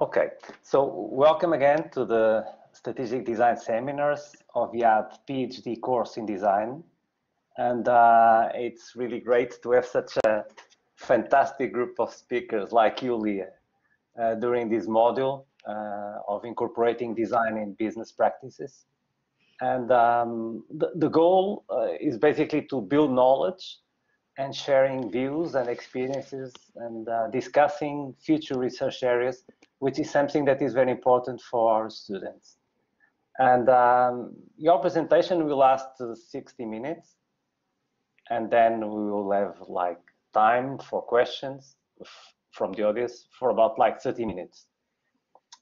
Okay, so welcome again to the Strategic Design Seminars of UNIDCOM PhD course in design. And it's really great to have such a fantastic group of speakers like you, Leah, during this module of incorporating design in business practices. And the goal is basically to build knowledge and sharing views and experiences and discussing future research areas, which is something that is very important for our students. And your presentation will last 60 minutes. And then we will have like time for questions from the audience for about like 30 minutes.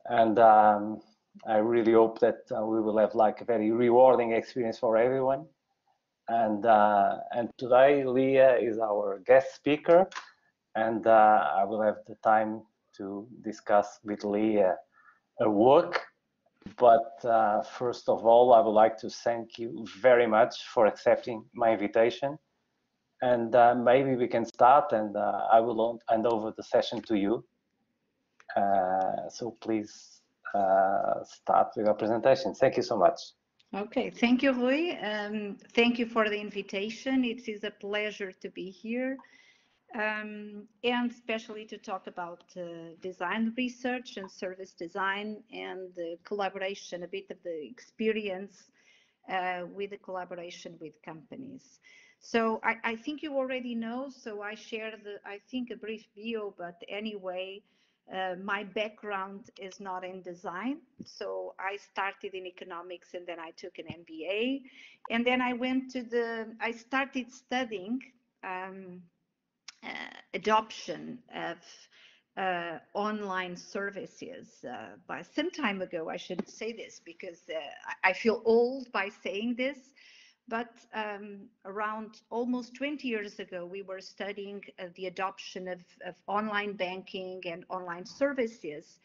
And I really hope that we will have like a very rewarding experience for everyone. And today Leah is our guest speaker, and I will have the time to discuss with Leah her work. But first of all, I would like to thank you very much for accepting my invitation. And maybe we can start, and I will hand over the session to you. So please start with your presentation. Thank you so much. Okay, thank you, Rui. Thank you for the invitation. It is a pleasure to be here, and especially to talk about design research and service design and the collaboration, a bit of the experience with the collaboration with companies. So I think you already know, so I shared, I think, a brief bio, but anyway, my background is not in design. So I started in economics and then I took an MBA. And then I went to I started studying adoption of online services by some time ago. I shouldn't say this because I feel old by saying this. But around almost 20 years ago, we were studying the adoption of online banking and online services.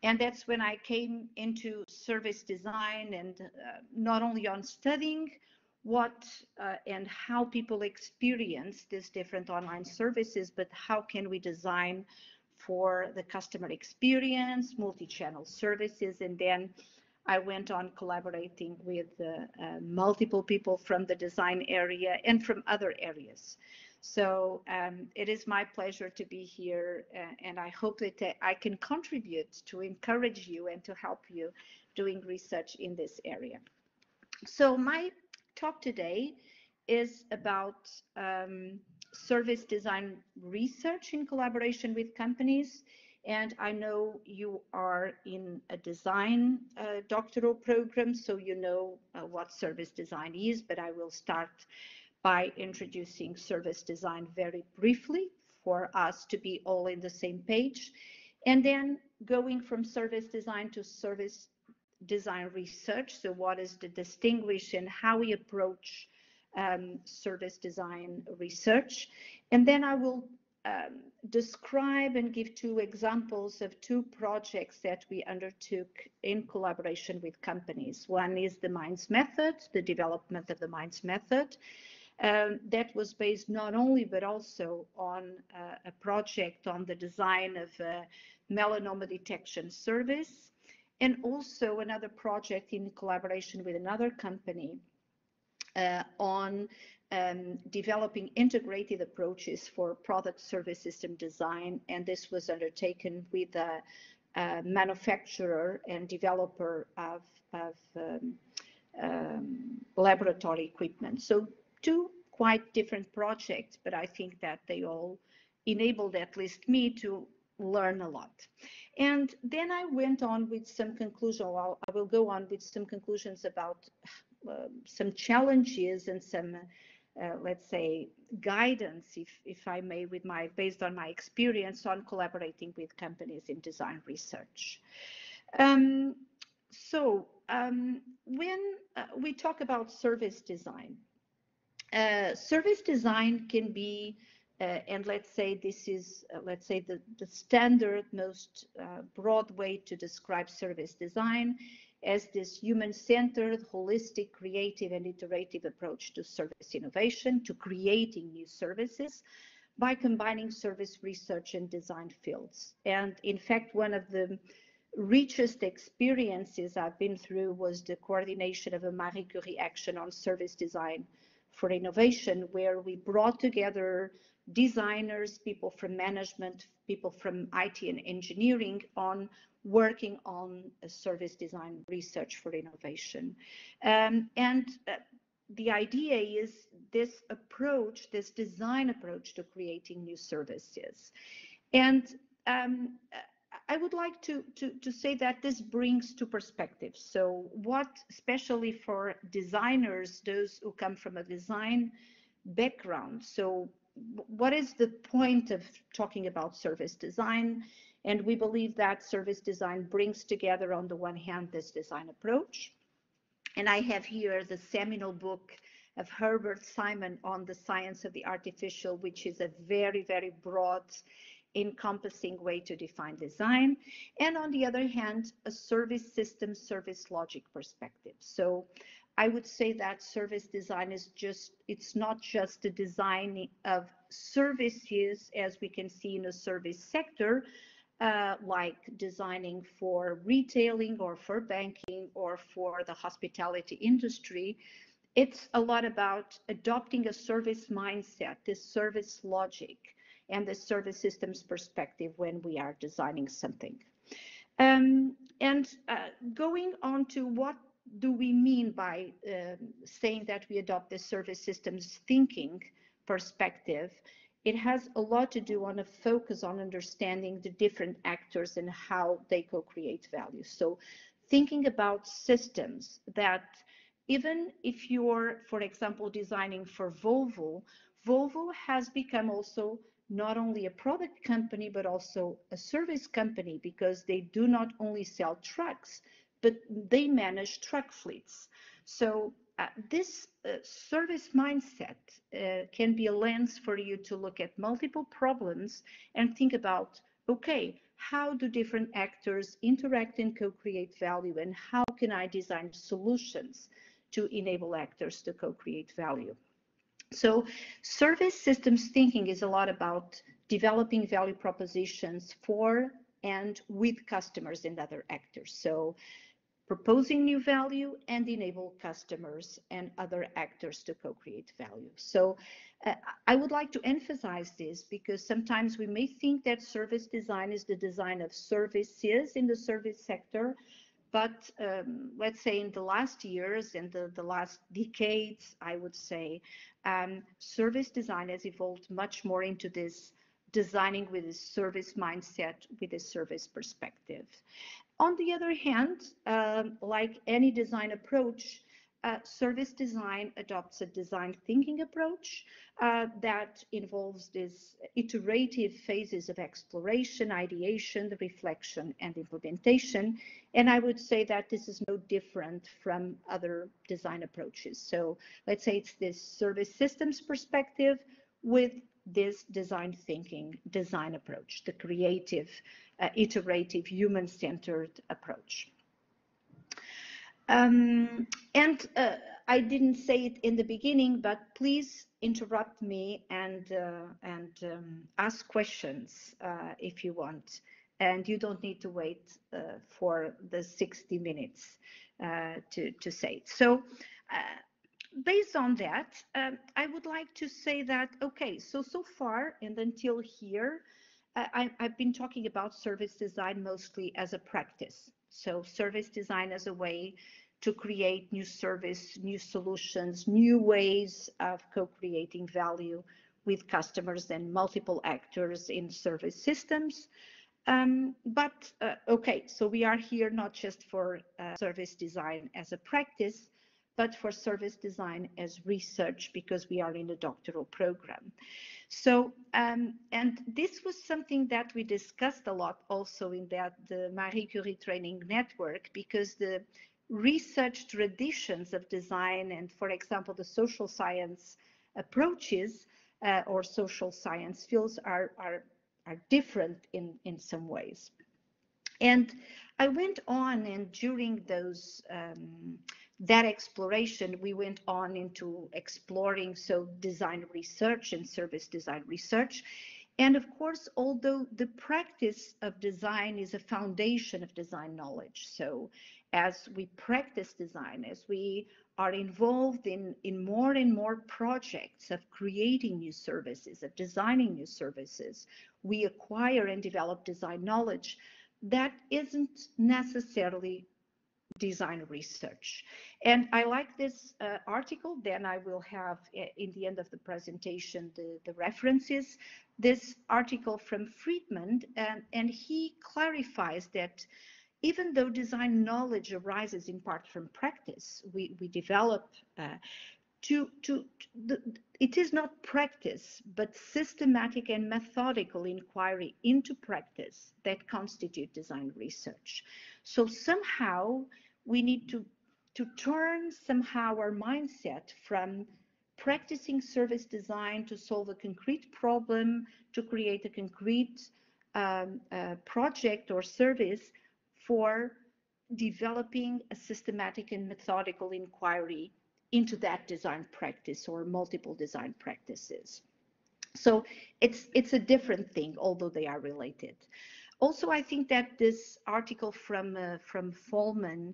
And that's when I came into service design, and not only on studying what and how people experience these different online services, but how can we design for the customer experience, multi-channel services, and then I went on collaborating with multiple people from the design area and from other areas. So it is my pleasure to be here, and I hope that I can contribute to encourage you and to help you doing research in this area. So my talk today is about service design research in collaboration with companies. And I know you are in a design doctoral program, so you know what service design is, but I will start by introducing service design very briefly for us to be all in the same page. And then going from service design to service design research. So what is the distinguish and how we approach service design research. And then I will describe and give two examples of two projects that we undertook in collaboration with companies. One is the MINDS method, the development of the MINDS method. That was based not only but also on a project on the design of a melanoma detection service, and also another project in collaboration with another company on developing integrated approaches for product service system design, and this was undertaken with a manufacturer and developer of laboratory equipment. So two quite different projects, but I think that they all enabled at least me to learn a lot. And then I went on with some conclusion. I will go on with some conclusions about some challenges and some let's say guidance, if I may, with based on my experience on collaborating with companies in design research. When we talk about service design can be and let's say this is the standard most broad way to describe service design as this human-centered, holistic, creative, and iterative approach to service innovation, to creating new services by combining service research and design fields. And in fact, one of the richest experiences I've been through was the coordination of a Marie Curie action on service design for innovation, where we brought together designers, people from management, people from IT and engineering on working on a service design research for innovation. The idea is this approach, this design approach to creating new services. And I would like to say that this brings two perspectives. So what, especially for designers, those who come from a design background, so what is the point of talking about service design? And we believe that service design brings together, on the one hand, this design approach. And I have here the seminal book of Herbert Simon on the science of the artificial, which is a very, very broad, encompassing way to define design. And on the other hand, a service system, service logic perspective. So I would say that service design is it's not just the design of services as we can see in a service sector, like designing for retailing or for banking or for the hospitality industry. It's a lot about adopting a service mindset, this service logic, and the service systems perspective when we are designing something. Going on to what do we mean by saying that we adopt the service systems thinking perspective, it has a lot to do on a focus on understanding the different actors and how they co-create value. So thinking about systems that even if you're, for example, designing for Volvo, Volvo has become also not only a product company, but also a service company, because they do not only sell trucks, but they manage truck fleets. So this service mindset can be a lens for you to look at multiple problems and think about, okay, how do different actors interact and co-create value, and how can I design solutions to enable actors to co-create value? So service systems thinking is a lot about developing value propositions for and with customers and other actors. So proposing new value and enable customers and other actors to co-create value. So I would like to emphasize this because sometimes we may think that service design is the design of services in the service sector, but let's say in the last years, in the last decades, I would say, service design has evolved much more into this designing with a service mindset, with a service perspective. On the other hand, like any design approach, service design adopts a design thinking approach that involves these iterative phases of exploration, ideation, reflection, and implementation. And I would say that this is no different from other design approaches. So let's say it's this service systems perspective with this design thinking, design approach, the creative, iterative, human-centered approach. I didn't say it in the beginning, but please interrupt me and ask questions if you want. And you don't need to wait for the 60 minutes to say it. So based on that, I would like to say that, okay, so far and until here, I've been talking about service design mostly as a practice. So service design as a way to create new service, new solutions, new ways of co-creating value with customers and multiple actors in service systems. Okay, so we are here not just for service design as a practice, but for service design as research, because we are in a doctoral program. So, and this was something that we discussed a lot also in the Marie Curie Training Network, because the research traditions of design and, for example, the social science approaches or social science fields are different in some ways. And I went on, and during those that exploration, we went on into exploring design research and service design research. And of course, although the practice of design is a foundation of design knowledge, so as we practice design, as we are involved in more and more projects of creating new services, of designing new services, we acquire and develop design knowledge. That isn't necessarily design research. And I like this article. Then I will have in the end of the presentation the references. This article from Friedman, and he clarifies that even though design knowledge arises in part from practice, we develop it is not practice, but systematic and methodical inquiry into practice that constitute design research. So somehow we need to turn somehow our mindset from practicing service design to solve a concrete problem, to create a concrete project or service, for developing a systematic and methodical inquiry into that design practice or multiple design practices. So it's a different thing, although they are related. Also, I think that this article from Folman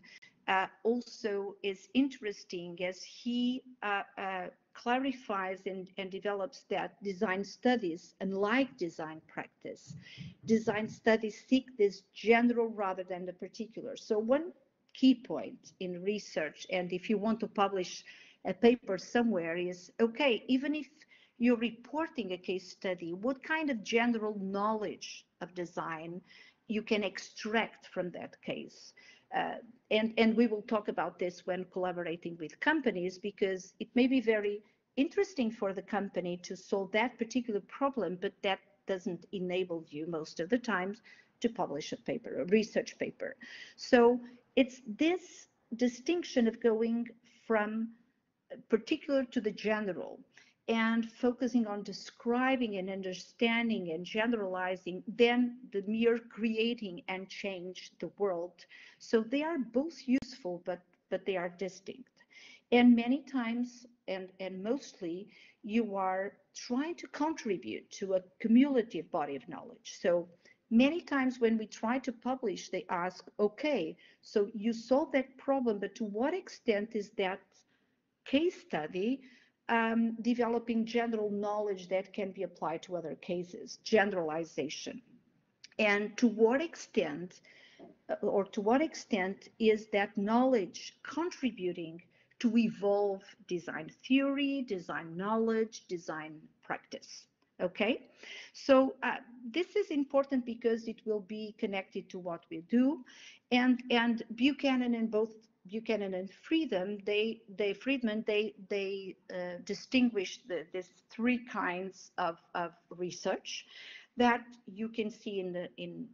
also is interesting, as he clarifies and develops that design studies, unlike design practice, design studies seek this general rather than the particular. So one key point in research, and if you want to publish a paper somewhere, is okay, even if you're reporting a case study, what kind of general knowledge of design you can extract from that case. And we will talk about this when collaborating with companies, because it may be very interesting for the company to solve that particular problem, but that doesn't enable you most of the times to publish a paper, a research paper. So it's this distinction of going from particular to the general, and focusing on describing and understanding and generalizing, then the mere creating and change the world. So they are both useful, but they are distinct. And many times, and mostly, you are trying to contribute to a cumulative body of knowledge. So many times when we try to publish, they ask, okay, so you solved that problem, but to what extent is that case study developing general knowledge that can be applied to other cases, generalization? And to what extent, is that knowledge contributing to evolve design theory, design knowledge, design practice? Okay, so this is important because it will be connected to what we do, and Buchanan and both Buchanan and Friedman, they distinguish these three kinds of research that you can see in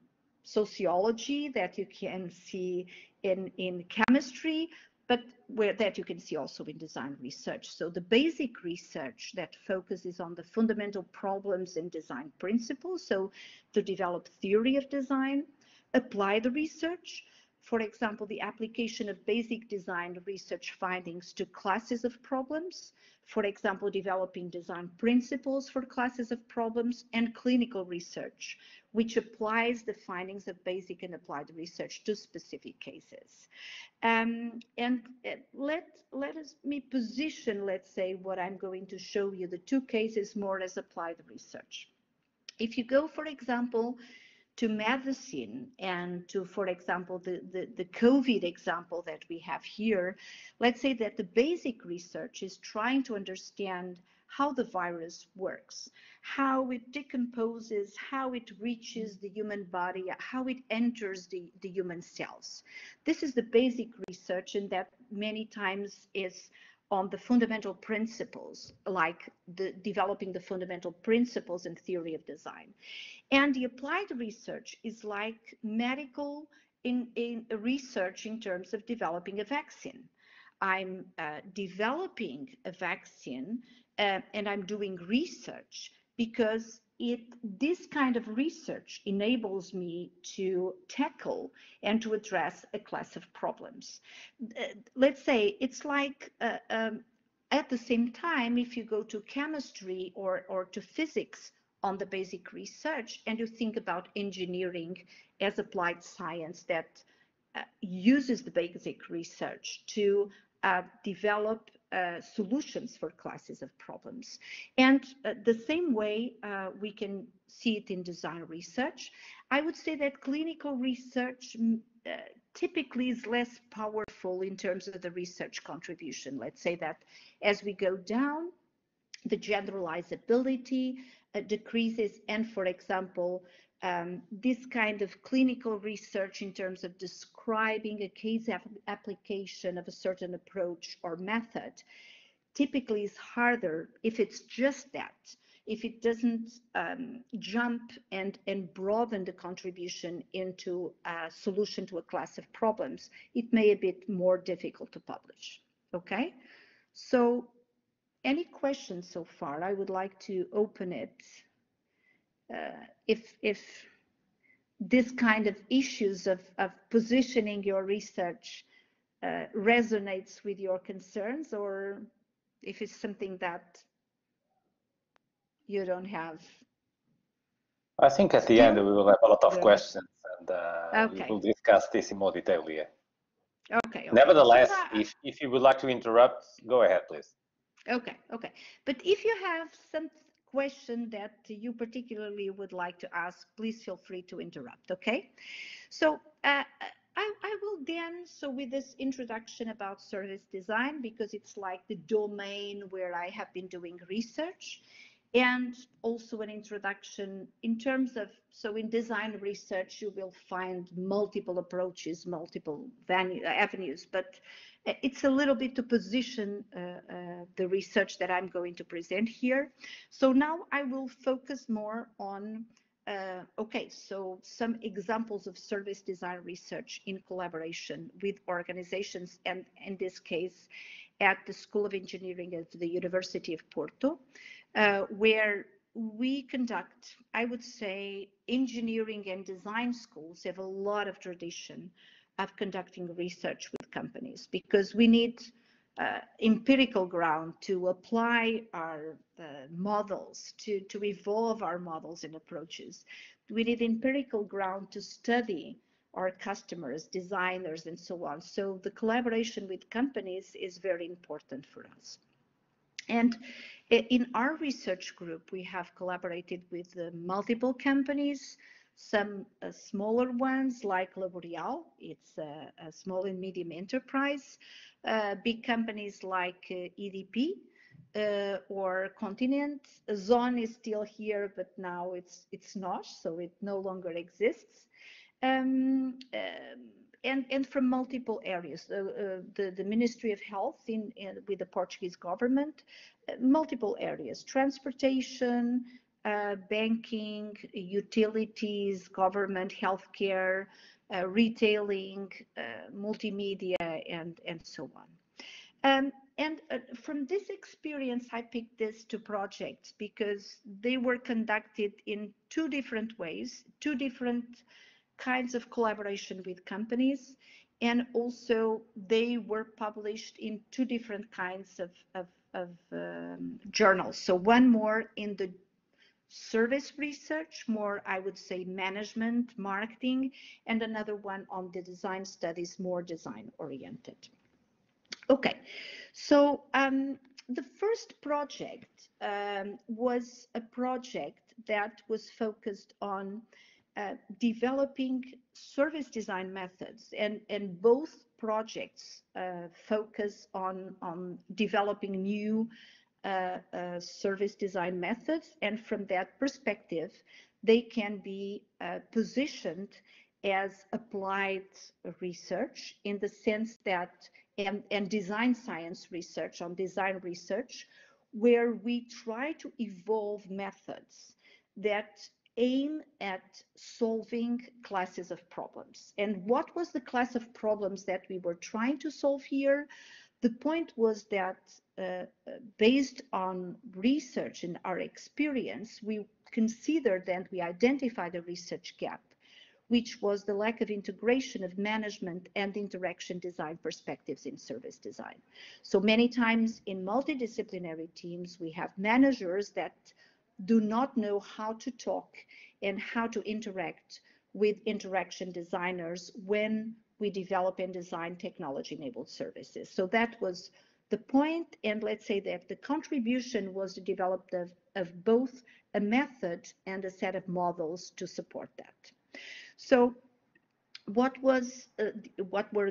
sociology, that you can see in chemistry, but that you can see also in design research. So the basic research that focuses on the fundamental problems and design principles, so to develop theory of design, apply the research. For example, the application of basic design research findings to classes of problems, for example, developing design principles for classes of problems, and clinical research, which applies the findings of basic and applied research to specific cases. And let me position, let's say, what I'm going to show you, the two cases, more as applied research. If you go, for example, to medicine and to, for example, the COVID example that we have here, let's say that the basic research is trying to understand how the virus works, how it decomposes, how it reaches the human body, how it enters the human cells. This is the basic research, and that many times is on the fundamental principles, like developing the fundamental principles and theory of design. And the applied research is like medical in research in terms of developing a vaccine. I'm developing a vaccine and I'm doing research because this kind of research enables me to tackle and to address a class of problems. Let's say it's like at the same time, if you go to chemistry or to physics on the basic research, and you think about engineering as applied science that uses the basic research to develop solutions for classes of problems. And the same way we can see it in design research. I would say that clinical research typically is less powerful in terms of the research contribution. Let's say that as we go down, the generalizability decreases, and for example, this kind of clinical research in terms of describing a case application of a certain approach or method typically is harder if it's just that. If it doesn't jump and broaden the contribution into a solution to a class of problems, it may be a bit more difficult to publish. Okay, so any questions so far? I would like to open it. If this kind of issues of positioning your research resonates with your concerns, or if it's something that you don't have. I think at the end we will have a lot of questions, and okay. we will discuss this in more detail here. Okay. Nevertheless, so if you would like to interrupt, go ahead, please. Okay. But if you have some question that you particularly would like to ask, please feel free to interrupt. Okay. So I will then, so with this introduction about service design, because it's like the domain where I have been doing research, and also an introduction in terms of, so in design research, you will find multiple approaches, multiple avenues, but it's a little bit to position the research that I'm going to present here. So now I will focus more on, okay, so some examples of service design research in collaboration with organizations, and in this case, at the School of Engineering at the University of Porto, where we conduct, I would say, engineering and design schools have a lot of tradition of conducting research with companies, because we need empirical ground to apply our models, to evolve our models and approaches. We need empirical ground to study our customers, designers, and so on. So the collaboration with companies is very important for us. And in our research group, we have collaborated with multiple companies, some smaller ones like L'Oréal, it's a small and medium enterprise, big companies like EDP or Continent. Zone is still here, but now it's not, so it no longer exists. And from multiple areas, the Ministry of Health with the Portuguese government, multiple areas, transportation, banking, utilities, government, healthcare, retailing, multimedia, and so on. And from this experience, I picked these two projects because they were conducted in two different ways, two different kinds of collaboration with companies, and also they were published in two different kinds of journals. So one more in the service research, more I would say management, marketing, and another one on the design studies, more design oriented. Okay, so the first project was a project that was focused on developing service design methods, and both projects focus on developing new service design methods, and from that perspective they can be positioned as applied research, in the sense that and design science research, on design research, where we try to evolve methods that aim at solving classes of problems. And what was the class of problems that we were trying to solve here? The point was that based on research and our experience, we considered and we identified a research gap, which was the lack of integration of management and interaction design perspectives in service design. So many times in multidisciplinary teams, we have managers that do not know how to talk and how to interact with interaction designers when we develop and design technology-enabled services. So that was the point, and let's say that the contribution was the development of both a method and a set of models to support that. So what were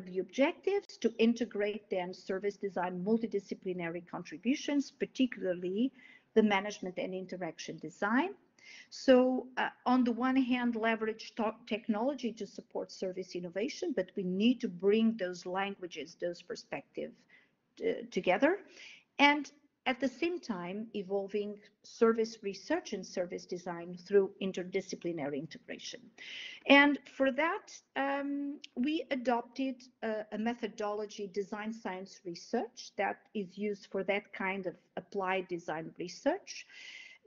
the objectives? To integrate then service design multidisciplinary contributions, particularly the management and interaction design. So on the one hand, leverage technology to support service innovation, but we need to bring those languages, those perspectives together. And at the same time, evolving service research and service design through interdisciplinary integration. And for that, we adopted a methodology, design science research, that is used for that kind of applied design research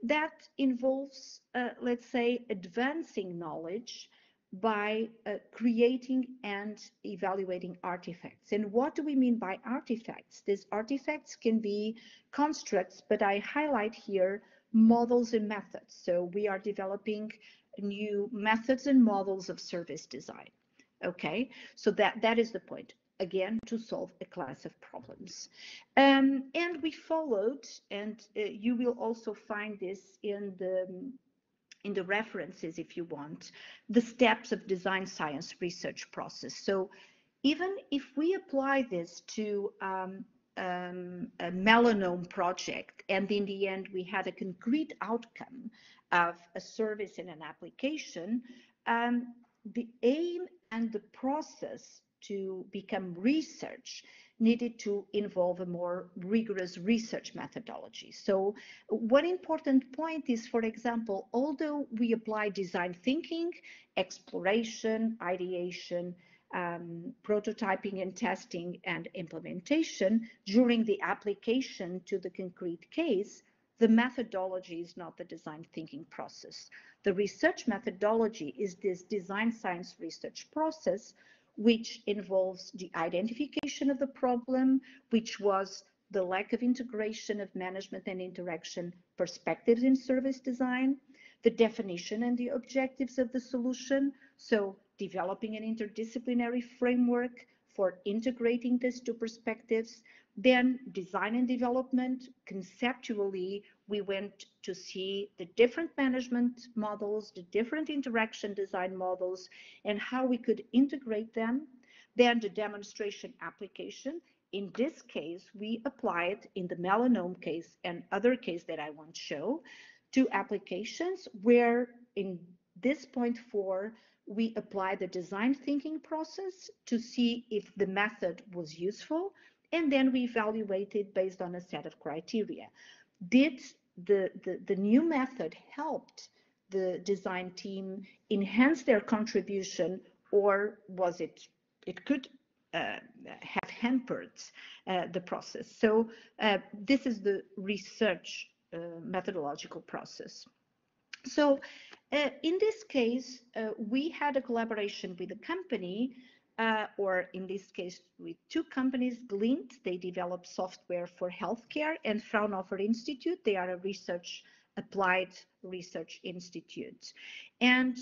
that involves, let's say, advancing knowledge by creating and evaluating artifacts. And what do we mean by artifacts? These artifacts can be constructs, but I highlight here models and methods. So we are developing new methods and models of service design. Okay, so that is the point. Again, to solve a class of problems. And we followed, and you will also find this in the references, if you want, the steps of design science research process. So even if we apply this to a melanome project, and in the end we had a concrete outcome of a service and an application, the aim and the process to become research needed to involve a more rigorous research methodology. So one important point is, for example, although we apply design thinking, exploration, ideation, prototyping and testing and implementation during the application to the concrete case, the methodology is not the design thinking process. The research methodology is this design science research process, which involves the identification of the problem, which was the lack of integration of management and interaction perspectives in service design, the definition and the objectives of the solution, so developing an interdisciplinary framework for integrating these two perspectives, then design and development. Conceptually, we went to see the different management models, the different interaction design models, and how we could integrate them. Then the demonstration application. In this case, we applied, in the melanome case and other case that I won't show, two applications where in this point 4, we apply the design thinking process to see if the method was useful, and then we evaluated based on a set of criteria. Did the new method helped the design team enhance their contribution, or was it could have hampered the process? So this is the research methodological process. So in this case, we had a collaboration with a company, or in this case with two companies. Glint, they develop software for healthcare, and Fraunhofer Institute, they are a applied research institute. And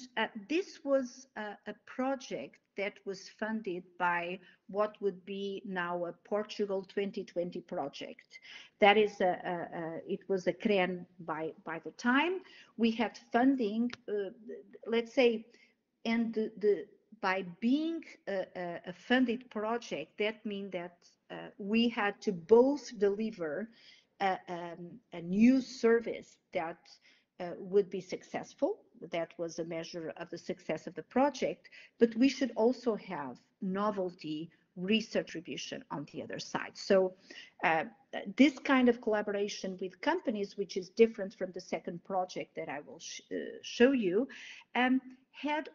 this was a project that was funded by what would be now a Portugal 2020 project. That is, it was a CREN by the time. We had funding, let's say, and by being a funded project, that means that we had to both deliver a new service that would be successful. That was a measure of the success of the project, but we should also have novelty research contribution on the other side. So this kind of collaboration with companies, which is different from the second project that I will show you, had,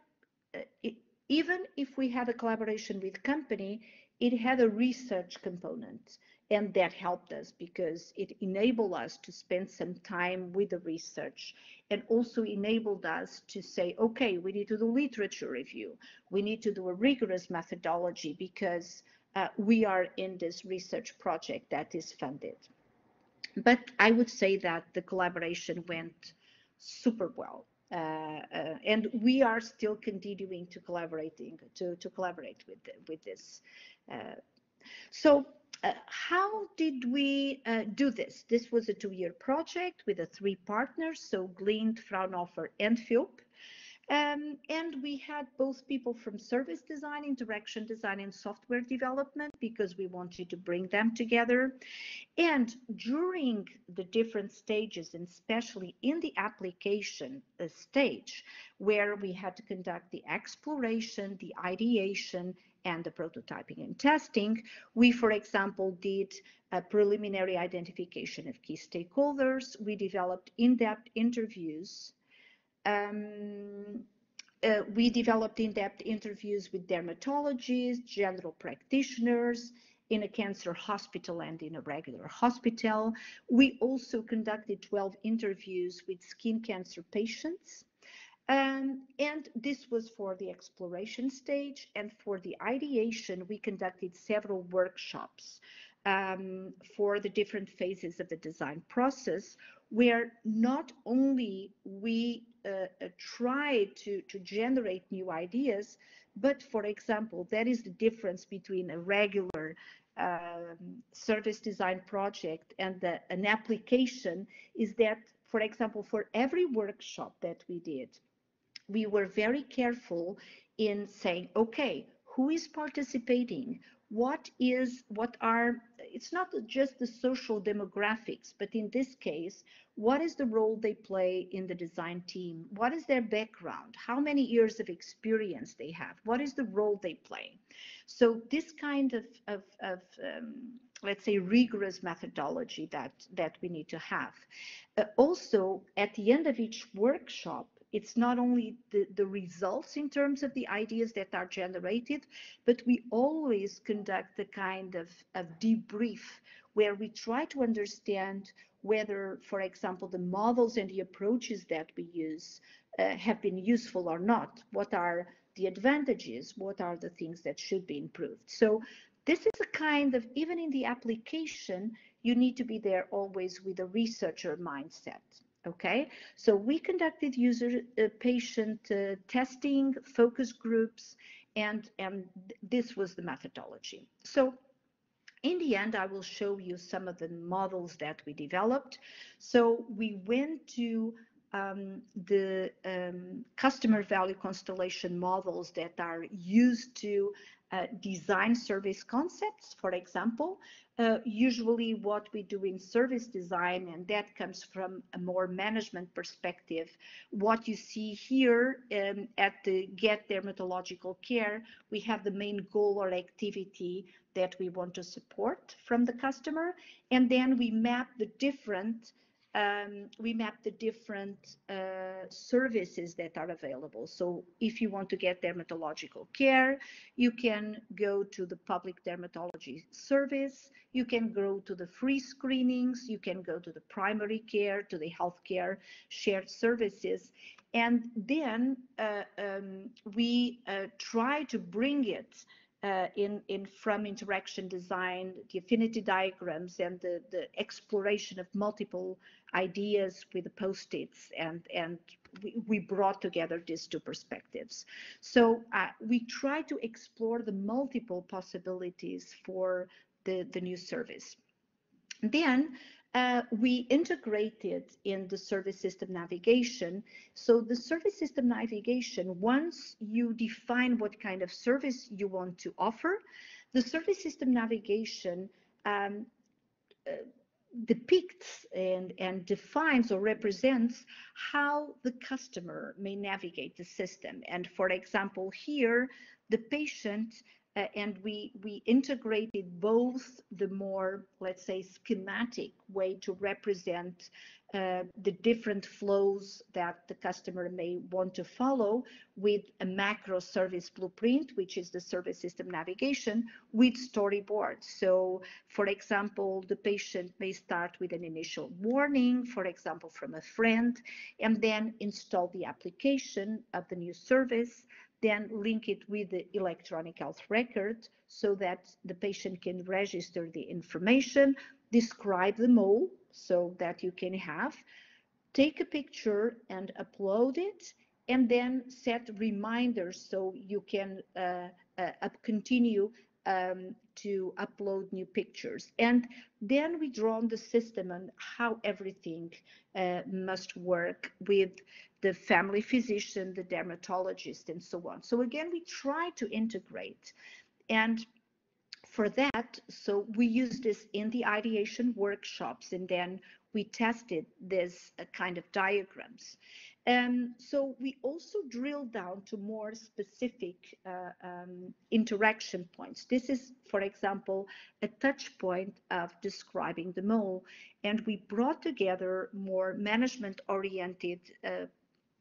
even if we had a collaboration with company, it had a research component. And that helped us because it enabled us to spend some time with the research, and also enabled us to say, okay, we need to do literature review. We need to do a rigorous methodology because we are in this research project that is funded. But I would say that the collaboration went super well. And we are still continuing to collaborate with this. So how did we do this? This was a 2-year project with 3 partners, so Glint, Fraunhofer, and Philp. And we had both people from service design, interaction design, and software development because we wanted to bring them together. And during the different stages, and especially in the application stage, where we had to conduct the exploration, the ideation, and the prototyping and testing, we, for example, did a preliminary identification of key stakeholders. We developed in-depth interviews. We developed in-depth interviews with dermatologists, general practitioners, in a cancer hospital and in a regular hospital. We also conducted 12 interviews with skin cancer patients. And this was for the exploration stage. And for the ideation, we conducted several workshops for the different phases of the design process, where not only we try to generate new ideas, but for example, that is the difference between a regular service design project and an application, is that, for example, for every workshop that we did, we were very careful in saying, okay, who is participating? It's not just the social demographics, but in this case, what is the role they play in the design team? What is their background? How many years of experience they have? What is the role they play? So this kind of let's say, rigorous methodology that we need to have. Also, at the end of each workshop, it's not only the results in terms of the ideas that are generated, but we always conduct a kind of debrief where we try to understand whether, for example, the models and the approaches that we use have been useful or not. What are the advantages? What are the things that should be improved? So this is a kind of, even in the application, you need to be there always with a researcher mindset. Okay, so we conducted patient testing, focus groups, and this was the methodology. So in the end, I will show you some of the models that we developed. So we went to the customer value constellation models that are used to design service concepts, for example. Usually what we do in service design, and that comes from a more management perspective, what you see here at the Get Dermatological Care, we have the main goal or activity that we want to support from the customer, and then we map the different services that are available. So if you want to get dermatological care, you can go to the public dermatology service, you can go to the free screenings, you can go to the primary care, to the healthcare shared services. And then we try to bring it from interaction design, the affinity diagrams, and the exploration of multiple ideas with the post-its, and we brought together these two perspectives. So we try to explore the multiple possibilities for the new service. Then we integrated in the service system navigation. So the service system navigation, once you define what kind of service you want to offer, the service system navigation depicts and defines or represents how the customer may navigate the system. And for example, here, the patient, and we integrated both the more, let's say, schematic way to represent the different flows that the customer may want to follow with a macro service blueprint, which is the service system navigation, with storyboards. So, for example, the patient may start with an initial warning, for example, from a friend, and then install the application of the new service, then link it with the electronic health record so that the patient can register the information, describe the mole so that you can have, take a picture and upload it, and then set reminders so you can continue to upload new pictures. And then we draw on the system on how everything must work with the family physician, the dermatologist, and so on. So again, we try to integrate. And for that, so we use this in the ideation workshops, and then we tested this kind of diagrams. So we also drill down to more specific interaction points. This is, for example, a touch point of describing the mole, and we brought together more management-oriented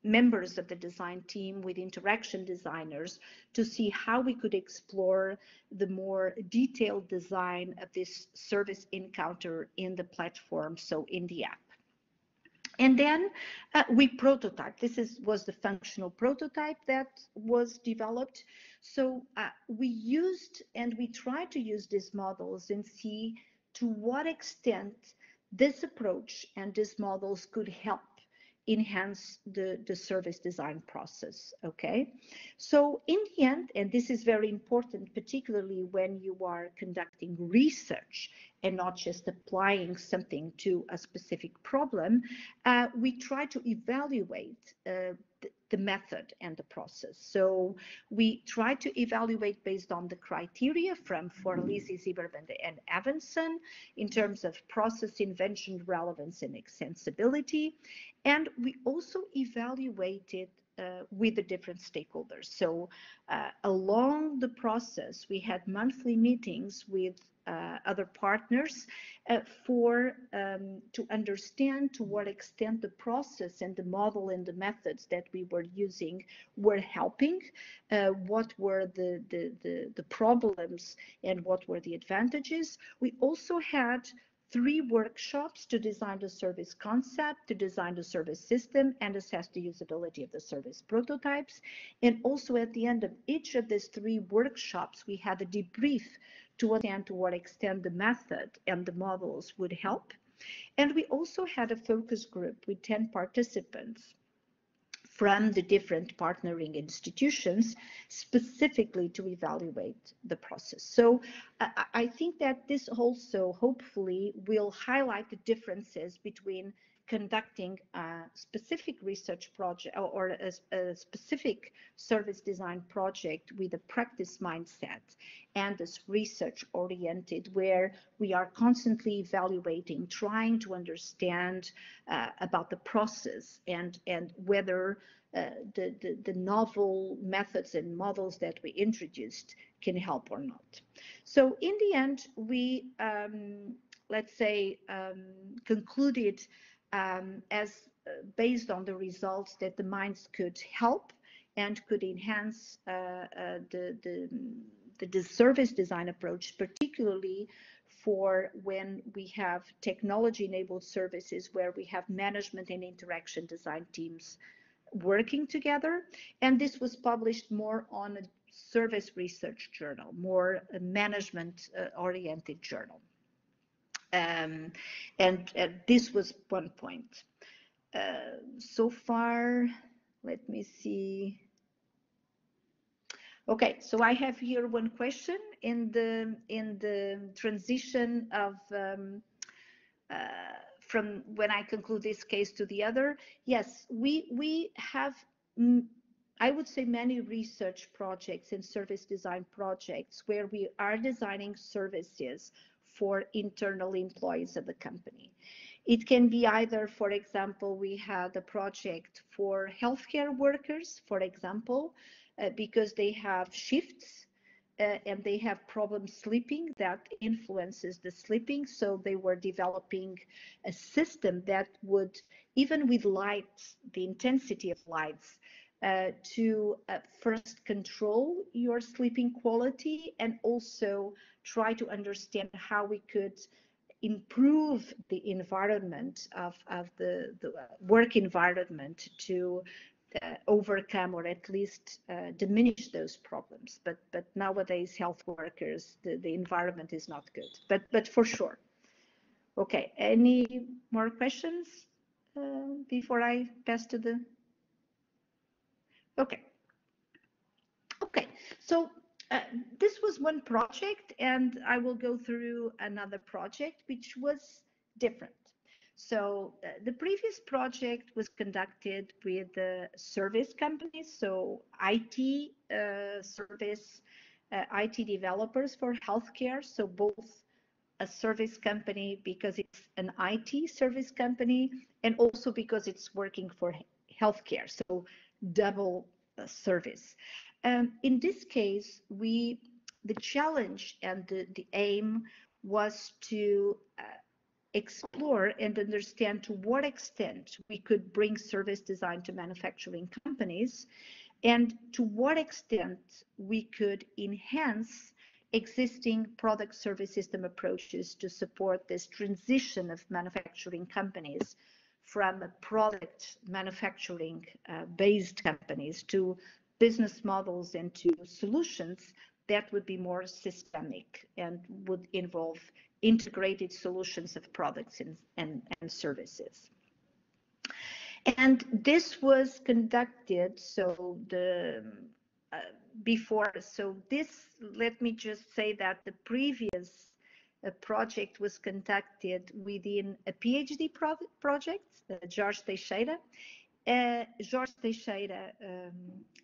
members of the design team with interaction designers to see how we could explore the more detailed design of this service encounter in the platform, so in the app. And then we prototyped. This was the functional prototype that was developed. So we used and we tried to use these models and see to what extent this approach and these models could help enhance the service design process. Okay, so in the end, and this is very important, particularly when you are conducting research and not just applying something to a specific problem, we try to evaluate the method and the process. So we try to evaluate based on the criteria from Forlisi, Zieberman, and Evanson in terms of process, invention, relevance, and extensibility. And we also evaluated with the different stakeholders. So along the process, we had monthly meetings with other partners to understand to what extent the process and the model and the methods that we were using were helping, what were the problems and what were the advantages. We also had 3 workshops to design the service concept, to design the service system, and assess the usability of the service prototypes. And also at the end of each of these 3 workshops, we had a debrief to understand to what extent the method and the models would help. And we also had a focus group with 10 participants from the different partnering institutions, specifically to evaluate the process. So I think that this also hopefully will highlight the differences between conducting a specific research project or a specific service design project with a practice mindset and this research oriented, where we are constantly evaluating, trying to understand about the process and whether the novel methods and models that we introduced can help or not. So in the end, we, let's say, concluded as based on the results that the minds could help and could enhance the service design approach, particularly for when we have technology-enabled services where we have management and interaction design teams working together. And this was published more on a service research journal, more a management-oriented journal. And this was one point. So far, let me see. Okay, so I have here one question in the transition of from when I conclude this case to the other. Yes, we have, I would say, many research projects and service design projects where we are designing services for internal employees of the company. It can be either, for example, we had a project for healthcare workers, for example, because they have shifts and they have problems sleeping that influences the sleeping. So they were developing a system that would, even with lights, the intensity of lights, to first control your sleeping quality and also try to understand how we could improve the environment of the work environment to overcome or at least diminish those problems. But nowadays, health workers, the environment is not good. But for sure. Okay, any more questions? before I pass to the, okay. Okay, so this was one project, and I will go through another project which was different. So the previous project was conducted with service companies, so IT service, IT developers for healthcare, so both a service company because it's an IT service company and also because it's working for healthcare, so double service. In this case, the challenge and the aim was to explore and understand to what extent we could bring service design to manufacturing companies and to what extent we could enhance existing product service system approaches to support this transition of manufacturing companies from product manufacturing based companies to business models and to solutions that would be more systemic and would involve integrated solutions of products and services. And this was conducted, so let me just say that the previous project was conducted within a PhD project, Jorge Teixeira. Jorge Teixeira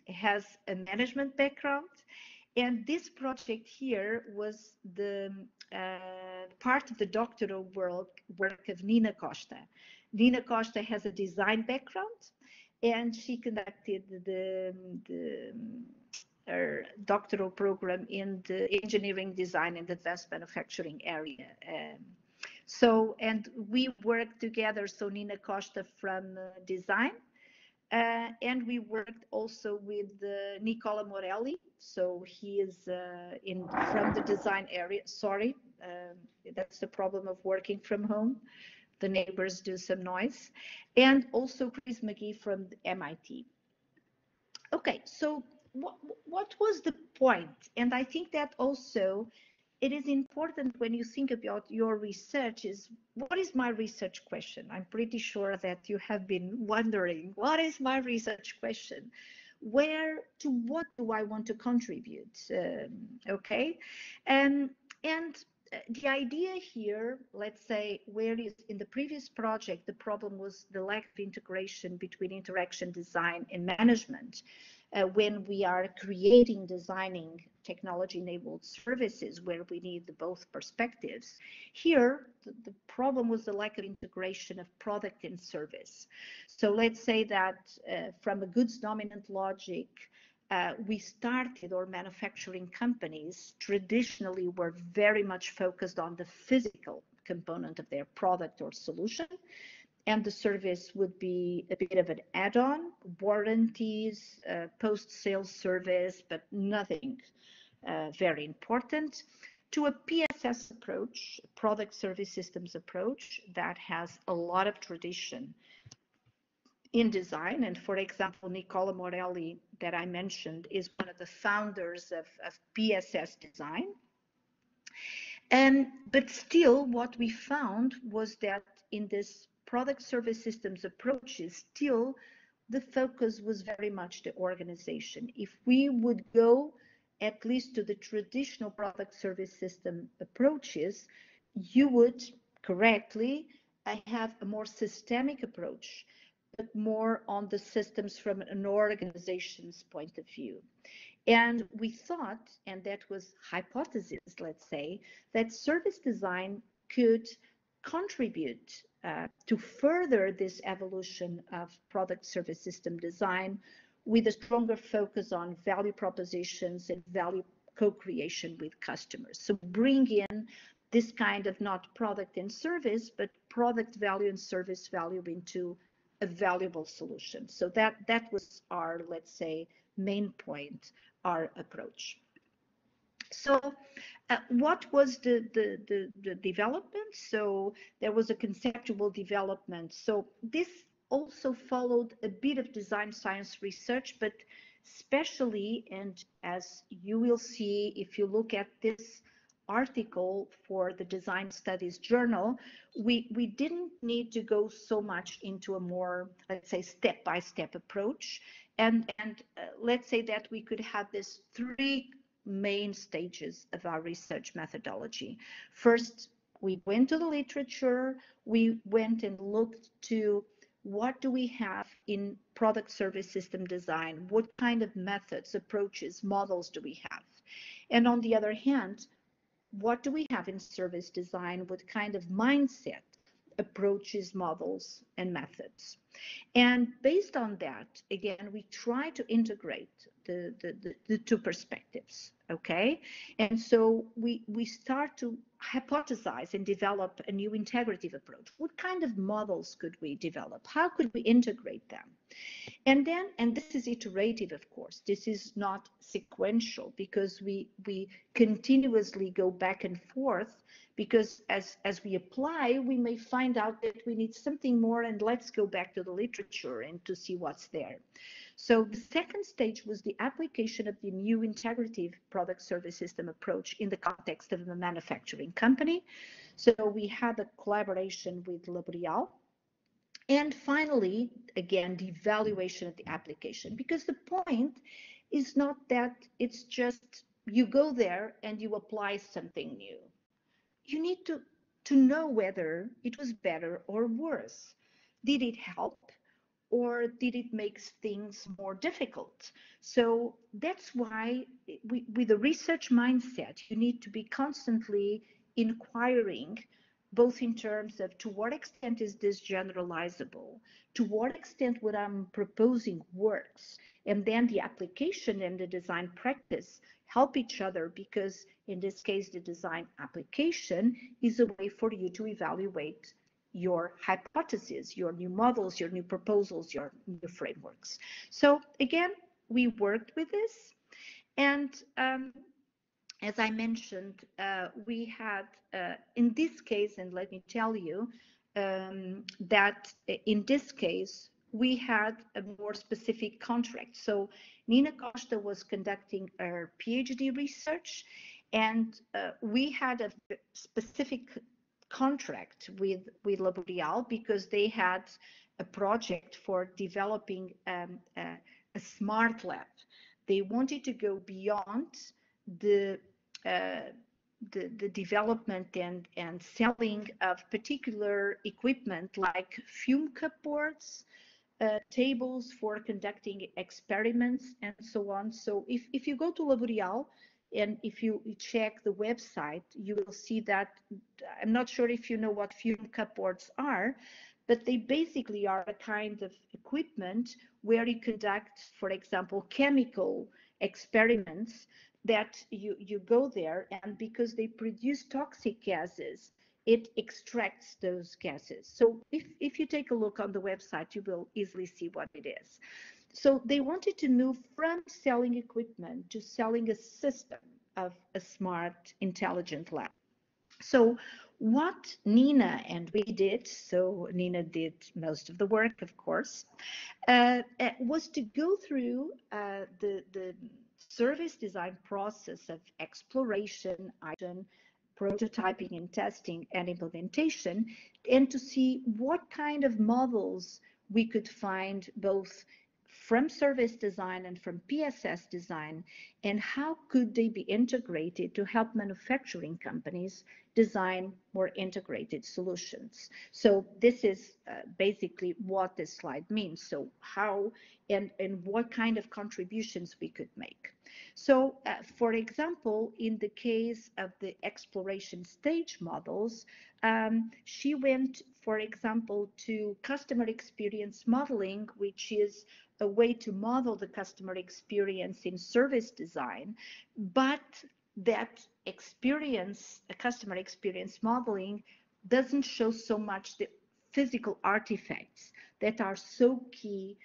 has a management background, and this project here was the part of the doctoral work of Nina Costa. Nina Costa has a design background, and she conducted her doctoral program in the engineering design and advanced manufacturing area. And we worked together, so Nina Costa from design, and we worked also with Nicola Morelli. So he is from the design area. Sorry, that's the problem of working from home. The neighbors do some noise. And also Chris McGee from MIT. Okay, so what was the point? And I think that also it is important when you think about your research is, what is my research question? I'm pretty sure that you have been wondering, what is my research question? To what do I want to contribute? Okay, and the idea here, let's say, where is in the previous project, the problem was the lack of integration between interaction design and management. When we are designing technology-enabled services where we need both perspectives. Here, the problem was the lack of integration of product and service. So let's say that from a goods dominant logic, we started, or manufacturing companies traditionally were very much focused on the physical component of their product or solution, and the service would be a bit of an add-on, warranties, post-sales service, but nothing very important, to a PSS approach, product service systems approach, that has a lot of tradition in design. And for example, Nicola Morelli, that I mentioned, is one of the founders of PSS design. But still, what we found was that in this product service systems approaches, still the focus was very much the organization. If we would go at least to the traditional product service system approaches, you would correctly have a more systemic approach, but more on the systems from an organization's point of view. And we thought, and that was hypothesis, let's say, that service design could contribute to further this evolution of product service system design with a stronger focus on value propositions and value co-creation with customers. So bring in this kind of not product and service, but product value and service value into a valuable solution. So that was our, let's say, main point, our approach. So what was the development? So there was a conceptual development. So this also followed a bit of design science research, but especially, and as you will see if you look at this article for the Design Studies Journal, we didn't need to go so much into a more, let's say, step-by-step approach. And let's say that we could have this three main stages of our research methodology. First, we went to the literature, we went and looked to what do we have in product service system design, what kind of methods, approaches, models do we have? And on the other hand, what do we have in service design? What kind of mindset, approaches, models, and methods? And based on that, again, we try to integrate the two perspectives, okay? And so we start to hypothesize and develop a new integrative approach. What kind of models could we develop? How could we integrate them? And then, and this is iterative, of course, this is not sequential, because we continuously go back and forth, because as we apply, we may find out that we need something more, and let's go back to the literature and to see what's there. So the second stage was the application of the new integrative product service system approach in the context of a manufacturing company. So we had a collaboration with L'Oréal. And finally, again, the evaluation of the application, because the point is not that it's just you go there and you apply something new. You need to know whether it was better or worse. Did it help, or did it make things more difficult? So that's why with a research mindset, you need to be constantly inquiring, both in terms of to what extent is this generalizable, to what extent what I'm proposing works, and then the application and the design practice help each other, because in this case, the design application is a way for you to evaluate your hypotheses, your new models, your new proposals, your new frameworks. So again, we worked with this, and as I mentioned, we had, in this case, and let me tell you, that in this case, we had a more specific contract. So Nina Costa was conducting her PhD research, and we had a specific contract with L'Oréal, because they had a project for developing a smart lab. They wanted to go beyond the development and selling of particular equipment like fume cupboards, tables for conducting experiments, and so on. So if you go to L'Oréal and if you check the website, you will see that, I'm not sure if you know what fume cupboards are, but they basically are a kind of equipment where you conduct, for example, chemical experiments, that you go there, and because they produce toxic gases, it extracts those gases. So if you take a look on the website, you will easily see what it is. So they wanted to move from selling equipment to selling a system of a smart, intelligent lab. So what Nina and we did, so Nina did most of the work, of course, was to go through the service design process of exploration, prototyping and testing and implementation, and to see what kind of models we could find both from service design and from PSS design, and how could they be integrated to help manufacturing companies design more integrated solutions. So this is basically what this slide means. So how and what kind of contributions we could make. So for example, in the case of the exploration stage models, she went, for example, to customer experience modeling, which is a way to model the customer experience in service design, but that experience, a customer experience modeling, doesn't show so much the physical artifacts that are so key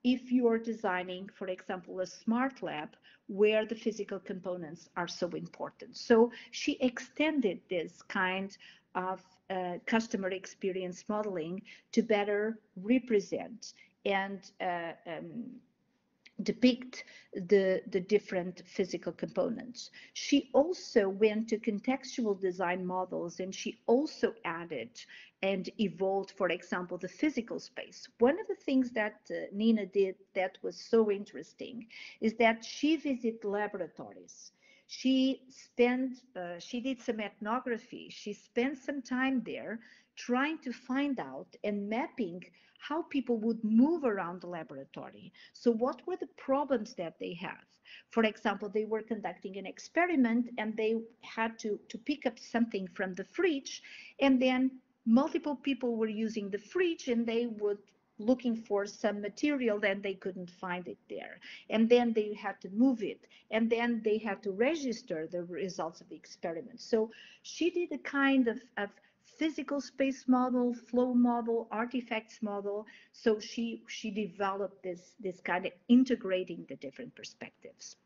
if you are designing, for example, a smart lab where the physical components are so important. So she extended this kind of customer experience modeling to better represent and depict the different physical components. She also went to contextual design models, and she also added and evolved, for example, the physical space. One of the things that Nina did that was so interesting is that she visited laboratories. She did some ethnography. She spent some time there trying to find out and mapping how people would move around the laboratory. So what were the problems that they had? For example, they were conducting an experiment and they had to pick up something from the fridge, and then multiple people were using the fridge and they would looking for some material, then they couldn't find it there, and then they had to move it, and then they had to register the results of the experiment. So she did a kind of physical space model, flow model, artifacts model. So she developed this kind of integrating the different perspectives.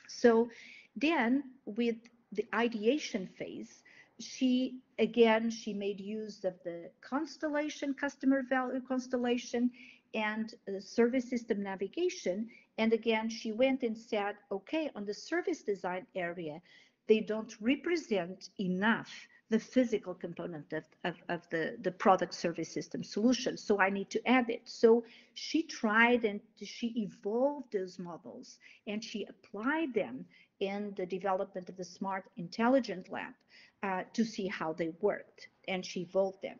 So then with the ideation phase, she made use of the constellation, customer value constellation, and service system navigation. And again, she went and said, okay, on the service design area, they don't represent enough the physical component of the product service system solution. So I need to add it. So she tried and she evolved those models and she applied them in the development of the Smart Intelligent Lab to see how they worked, and she evolved them.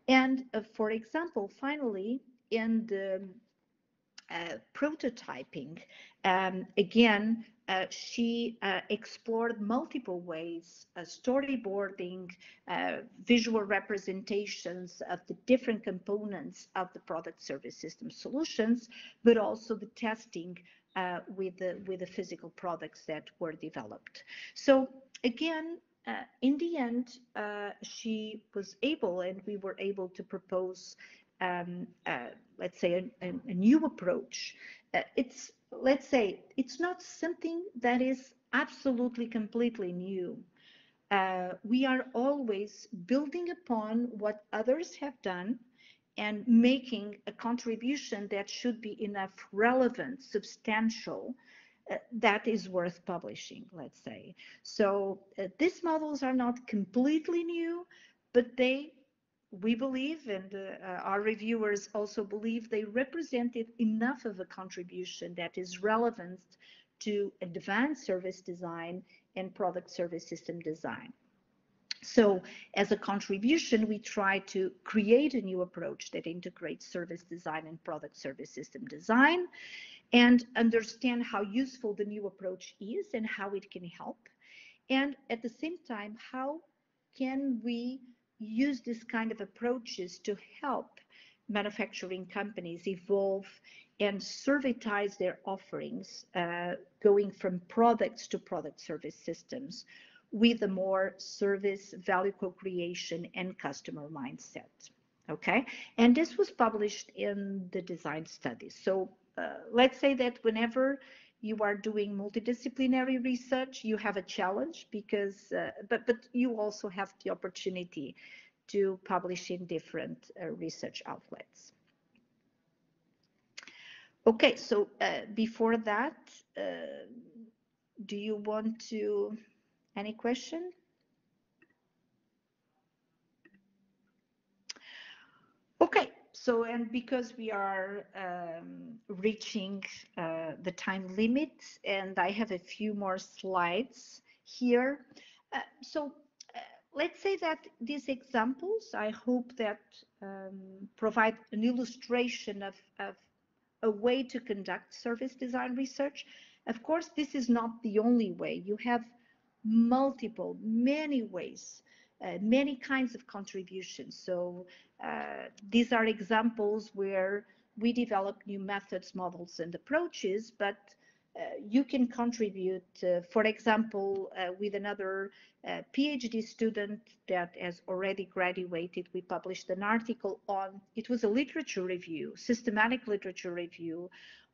And for example, finally, in the prototyping, again, she explored multiple ways, storyboarding, visual representations of the different components of the product service system solutions, but also the testing with the physical products that were developed. So again, in the end, she was able, and we were able to propose let's say a new approach. Let's say it's not something that is absolutely completely new. We are always building upon what others have done and making a contribution that should be enough relevant, substantial, that is worth publishing, let's say. So these models are not completely new, but we believe, and our reviewers also believe, they represented enough of a contribution that is relevant to advanced service design and product service system design. So as a contribution, we try to create a new approach that integrates service design and product service system design, and understand how useful the new approach is and how it can help. And at the same time, how can we use this kind of approaches to help manufacturing companies evolve and servitize their offerings, going from products to product service systems with a more service, value co-creation, and customer mindset. Okay, and this was published in the design study. So let's say that whenever you are doing multidisciplinary research, you have a challenge because, but you also have the opportunity to publish in different research outlets. Okay, so before that, do you want to, any question? Okay, so, and because we are reaching the time limit, and I have a few more slides here. So let's say that these examples, I hope that provide an illustration of a way to conduct service design research. Of course, this is not the only way. You have many ways, many kinds of contributions. So these are examples where we develop new methods, models, and approaches, but you can contribute, for example, with another PhD student that has already graduated. We published an article on, it was a literature review, systematic literature review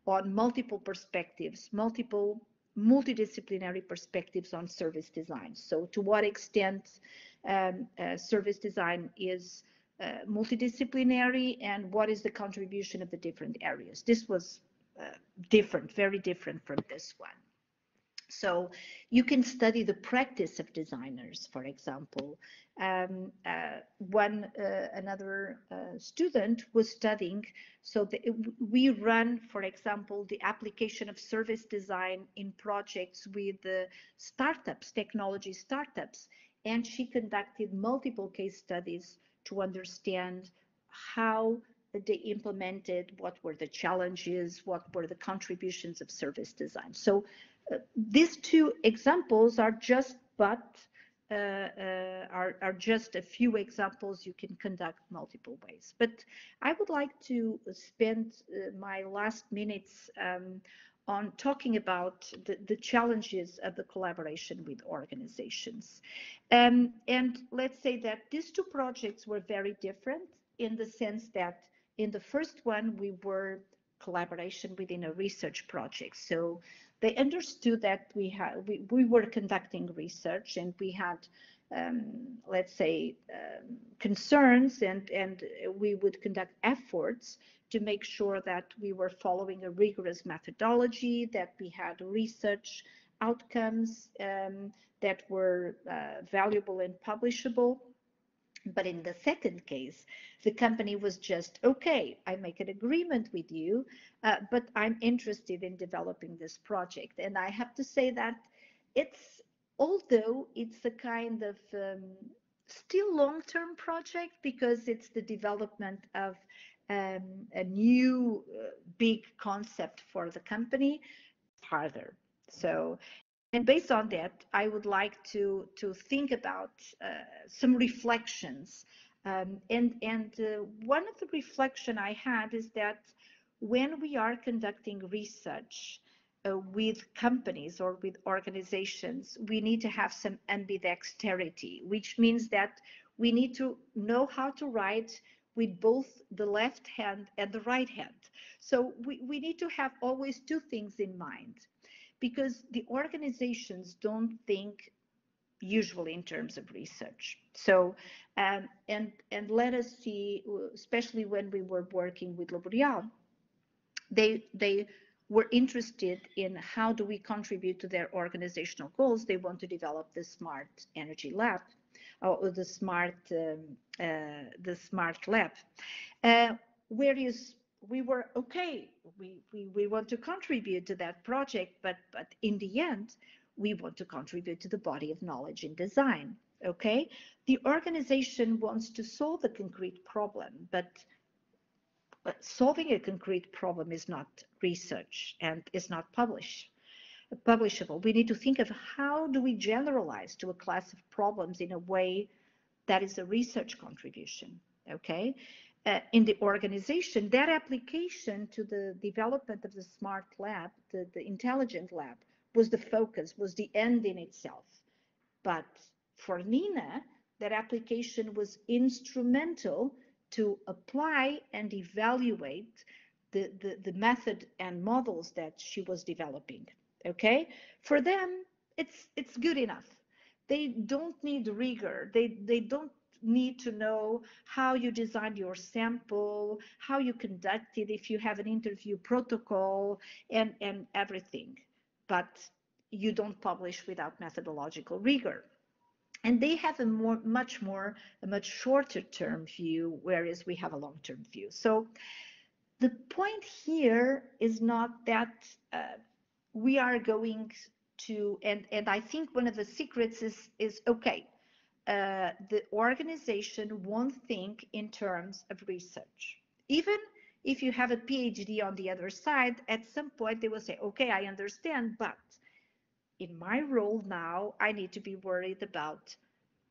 on multiple perspectives, multidisciplinary perspectives on service design. So to what extent service design is multidisciplinary, and what is the contribution of the different areas. This was different, very different from this one. So you can study the practice of designers, for example. Another student was studying, so we run, for example, the application of service design in projects with startups, technology startups, and she conducted multiple case studies to understand how they implemented, what were the challenges, what were the contributions of service design. So these two examples are just are just a few examples. You can conduct multiple ways. But I would like to spend my last minutes on talking about the challenges of the collaboration with organizations. And let's say that these two projects were very different in the sense that in the first one, we were collaboration within a research project. So they understood that we were conducting research and we had, let's say, concerns, and we would conduct efforts to make sure that we were following a rigorous methodology, that we had research outcomes that were valuable and publishable. But in the second case, the company was just, okay, I make an agreement with you, but I'm interested in developing this project. And I have to say that although it's a kind of still long-term project, because it's the development of a new big concept for the company, harder. So, and based on that, I would like to think about some reflections. One of the reflection I had is that when we are conducting research with companies or with organizations, we need to have some ambidexterity, which means that we need to know how to write with both the left hand and the right hand. So we need to have always two things in mind, because the organizations don't think usually in terms of research. So, and let us see, especially when we were working with L'Oréal, they were interested in how do we contribute to their organizational goals. They want to develop the smart energy lab, or the smart lab. Whereas we were okay, we want to contribute to that project, but in the end, we want to contribute to the body of knowledge in design. Okay, the organization wants to solve a concrete problem, but solving a concrete problem is not research and is not publishable. We need to think of how do we generalize to a class of problems in a way that is a research contribution. Okay, in the organization, that application to the development of the smart lab, the intelligent lab, was the focus, was the end in itself. But for Nina, that application was instrumental to apply and evaluate the method and models that she was developing. Okay, for them, it's good enough. They don't need rigor. They don't need to know how you designed your sample, how you conduct it, if you have an interview protocol, and everything. But you don't publish without methodological rigor. And they have a much shorter term view, whereas we have a long-term view. So the point here is not that we are going to, and I think one of the secrets is okay, the organization won't think in terms of research. Even if you have a PhD on the other side, at some point they will say, okay, I understand, but in my role now, I need to be worried about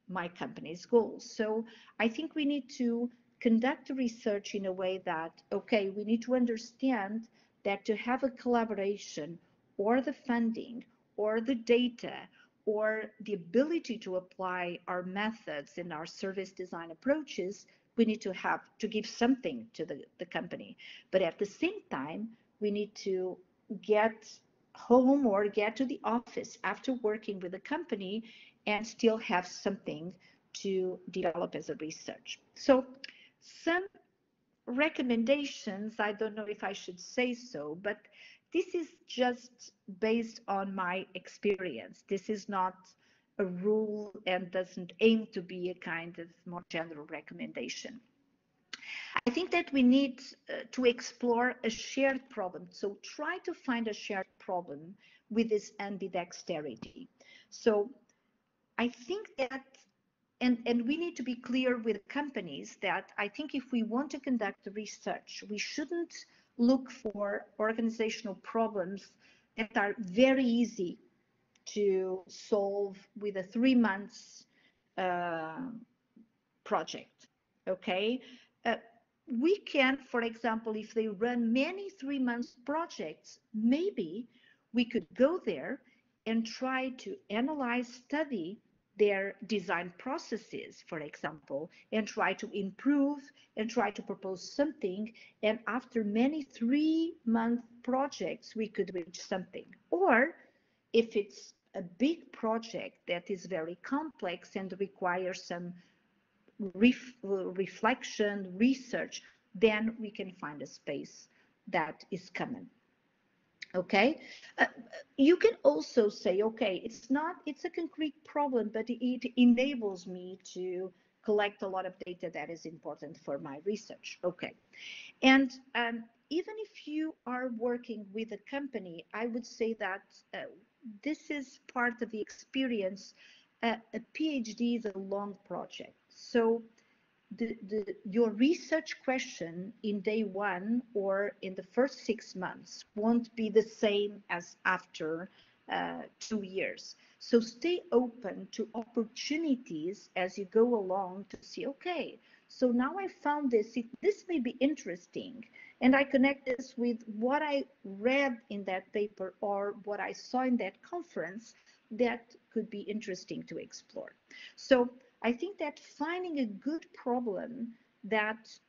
my company's goals. So I think we need to conduct research in a way that, okay, we need to understand that to have a collaboration or the funding or the data or the ability to apply our methods and our service design approaches, we need to have to give something to the company. But at the same time, we need to get home or get to the office after working with a company and still have something to develop as a research. So some recommendations, I don't know if I should say so, but this is just based on my experience. This is not a rule and doesn't aim to be a kind of more general recommendation. I think that we need to explore a shared problem. So try to find a shared problem with this ambidexterity. So I think that, and we need to be clear with companies that I think if we want to conduct research, we shouldn't look for organizational problems that are very easy to solve with a 3 months uh, project. Okay. Uh, we can, for example, if they run many 3 months projects, maybe we could go there and try to analyze, study their design processes, for example, and try to improve and try to propose something. And after many 3 month projects, we could reach something. Or if it's a big project that is very complex and requires some reflection, research, then we can find a space that is common. Okay, you can also say, okay, it's a concrete problem, but it enables me to collect a lot of data that is important for my research. Okay, and even if you are working with a company, I would say that this is part of the experience. A PhD is a long project. So your research question in day one or in the first 6 months won't be the same as after 2 years. So stay open to opportunities as you go along to see, okay, so now I found this, this may be interesting, and I connect this with what I read in that paper or what I saw in that conference that could be interesting to explore. So I think that finding a good problem that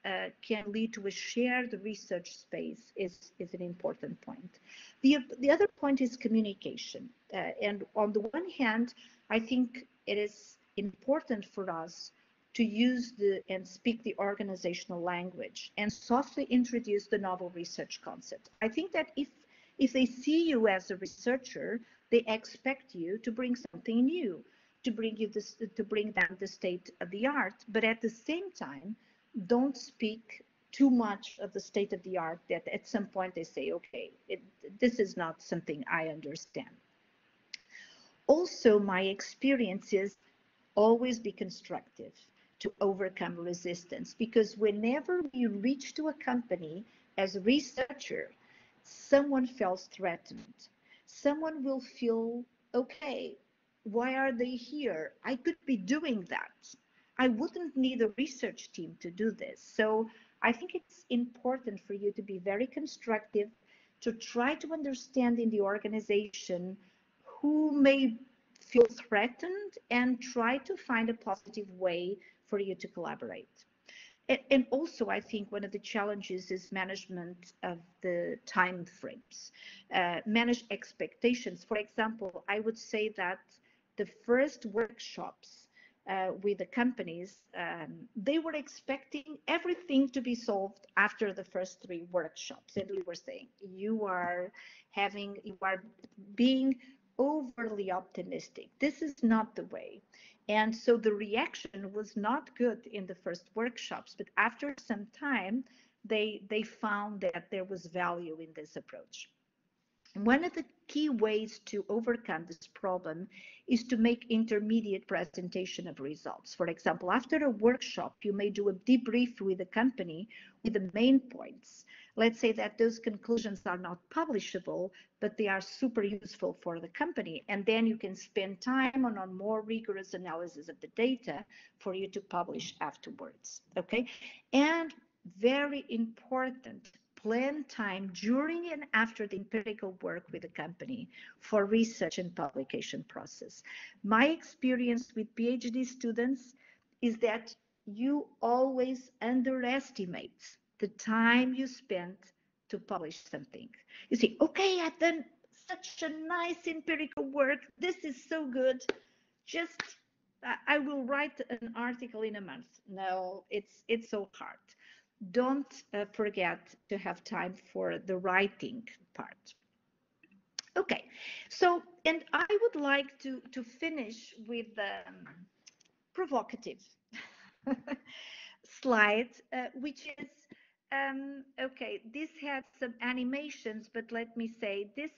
can lead to a shared research space is an important point. The other point is communication. And on the one hand, I think it is important for us to use and speak the organizational language and softly introduce the novel research concept. I think that if they see you as a researcher, they expect you to bring something new, to bring them the state of the art, but at the same time, don't speak too much of the state of the art that at some point they say, okay, this is not something I understand. Also, my experience is always be constructive to overcome resistance, because whenever we reach to a company as a researcher, someone feels threatened. Someone will feel, okay, why are they here? I could be doing that. I wouldn't need a research team to do this. So I think it's important for you to be very constructive, to try to understand in the organization who may feel threatened and try to find a positive way for you to collaborate. And also, I think one of the challenges is management of the time frames, manage expectations. For example, I would say that the first workshops with the companies, they were expecting everything to be solved after the first 3 workshops. And we were saying, you are being overly optimistic. This is not the way. And so the reaction was not good in the first workshops, but after some time, they found that there was value in this approach. One of the key ways to overcome this problem is to make intermediate presentation of results. For example, after a workshop, you may do a debrief with the company with the main points. Let's say that those conclusions are not publishable, but they are super useful for the company. And then you can spend time on a more rigorous analysis of the data for you to publish afterwards. Okay. And very important, plan time during and after the empirical work with the company for research and publication process. My experience with PhD students is that you always underestimate the time you spend to publish something. You say, okay, I've done such a nice empirical work. This is so good. Just I will write an article in a month. No, it's so hard. don't forget to have time for the writing part. Okay, so, and I would like to finish with provocative slide, which is, okay, this had some animations, but let me say, this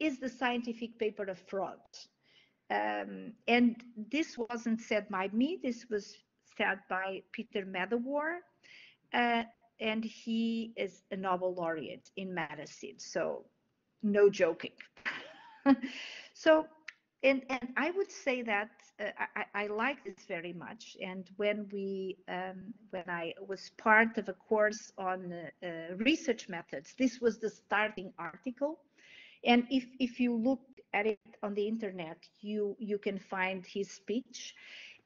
is the scientific paper of fraud. And this wasn't said by me, this was said by Peter Medawar, and he is a Nobel laureate in medicine, so no joking. So, and I would say that I like this very much. And when I was part of a course on research methods, this was the starting article. And if you look at it on the internet, you can find his speech.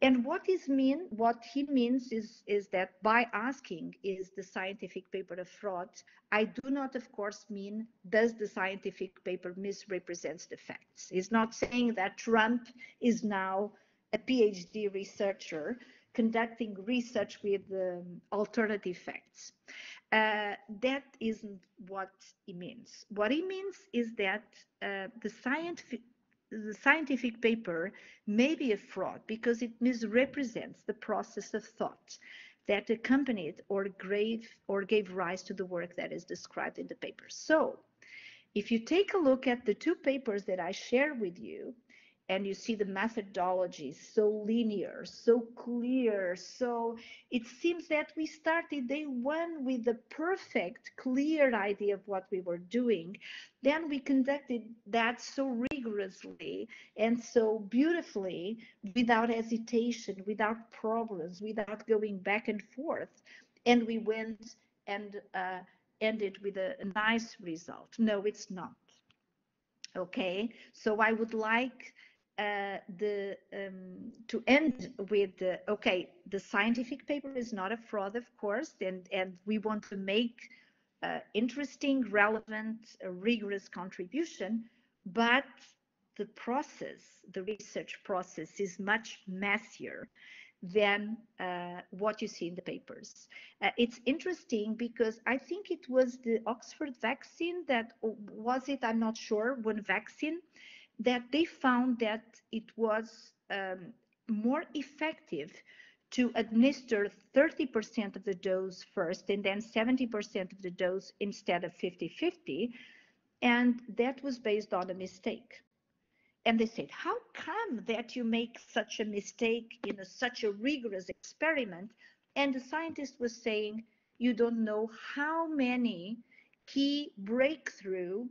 And what he means is that by asking, is the scientific paper a fraud? I do not, of course, mean does the scientific paper misrepresents the facts. He's not saying that Trump is now a PhD researcher conducting research with alternative facts. That isn't what he means. What he means is that the scientific paper may be a fraud because it misrepresents the process of thought that accompanied or gave rise to the work that is described in the paper. So, if you take a look at the two papers that I share with you, and you see the methodology so linear, so clear, so it seems that we started day one with the perfect, clear idea of what we were doing. Then we conducted that so rigorously and so beautifully, without hesitation, without problems, without going back and forth. And we went and ended with a nice result. No, it's not. Okay, so I would like to end with okay, the scientific paper is not a fraud, of course, and we want to make interesting, relevant, rigorous contribution, but the process, the research process, is much messier than what you see in the papers. It's interesting because I think it was the Oxford vaccine that was it, I'm not sure, one vaccine that they found that it was more effective to administer 30% of the dose first and then 70% of the dose instead of 50-50. And that was based on a mistake. And they said, how come that you make such a mistake in such a rigorous experiment? And the scientist was saying, you don't know how many key breakthrough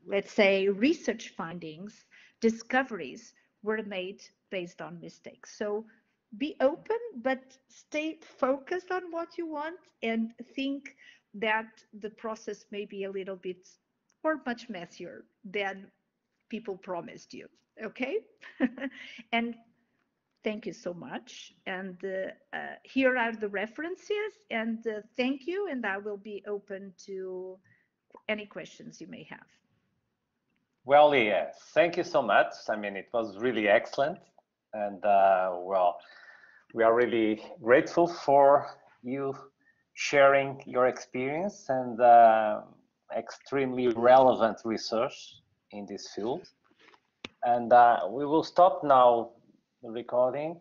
let's say, research findings, discoveries were made based on mistakes. So be open, but stay focused on what you want and think that the process may be a little bit or much messier than people promised you. Okay? And thank you so much. And here are the references. And thank you. And I will be open to any questions you may have. Well, yes, thank you so much. I mean, it was really excellent. And well, we are really grateful for you sharing your experience and extremely relevant research in this field. And we will stop now the recording.